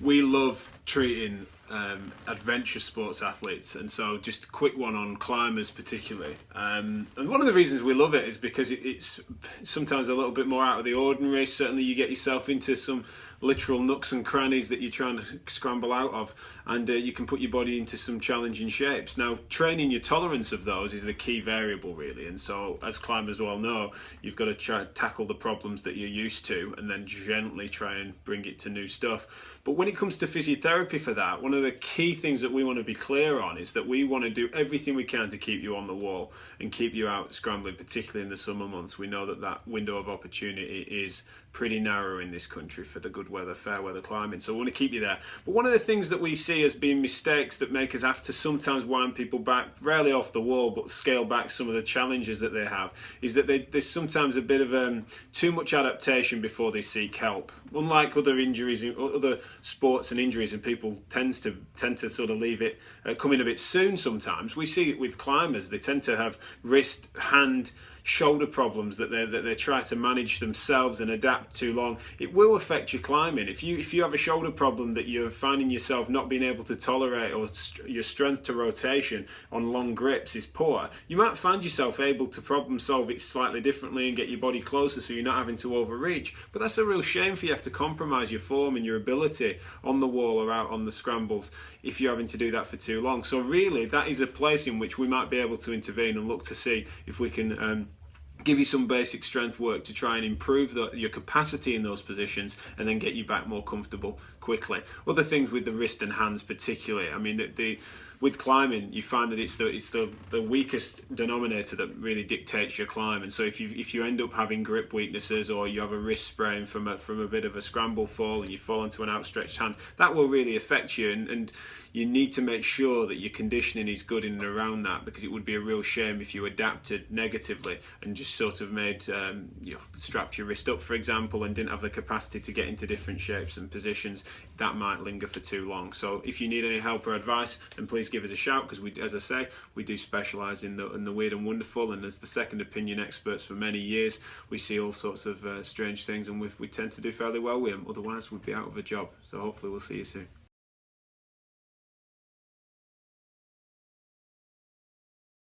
we love treating adventure sports athletes, and so just a quick one on climbers particularly. And one of the reasons we love it is because it's sometimes a little bit more out of the ordinary. Certainly you get yourself into some literal nooks and crannies that you're trying to scramble out of, and you can put your body into some challenging shapes. Now, training your tolerance of those is the key variable really, and so as climbers well know, you've got to try to tackle the problems that you're used to and then gently try and bring it to new stuff. But when it comes to physiotherapy for that, one of the key things that we want to be clear on is that we want to do everything we can to keep you on the wall and keep you out scrambling, particularly in the summer months. We know that that window of opportunity is pretty narrow in this country for the good weather, fair weather climbing, so we want to keep you there. But one of the things that we see as being mistakes that make us have to sometimes wind people back, rarely off the wall, but scale back some of the challenges that they have, is that there's sometimes a bit of too much adaptation before they seek help. Unlike other injuries, other sports and injuries, and people tend to sort of leave it come in a bit soon sometimes. We see it with climbers. They tend to have wrist, hand, shoulder problems that they try to manage themselves and adapt too long. It will affect your climbing. If you have a shoulder problem that you're finding yourself not being able to tolerate, or your strength to rotation on long grips is poor, you might find yourself able to problem solve it slightly differently and get your body closer so you're not having to overreach. But that's a real shame for you to have to compromise your form and your ability on the wall or out on the scrambles if you're having to do that for too long. So really that is a place in which we might be able to intervene and look to see if we can give you some basic strength work to try and improve your capacity in those positions and then get you back more comfortable quickly. Other things with the wrist and hands particularly, I mean, with climbing you find that it's the weakest denominator that really dictates your climb, and so if you end up having grip weaknesses, or you have a wrist sprain from a bit of a scramble fall and you fall into an outstretched hand, that will really affect you, and you need to make sure that your conditioning is good in and around that, because it would be a real shame if you adapted negatively and just sort of made strapped your wrist up, for example, and didn't have the capacity to get into different shapes and positions. That might linger for too long. So if you need any help or advice, then please give us a shout, because we, as I say, we do specialise in the weird and wonderful, and as the second opinion experts for many years, we see all sorts of strange things, and we tend to do fairly well with them. Otherwise we'd be out of a job. So hopefully we'll see you soon.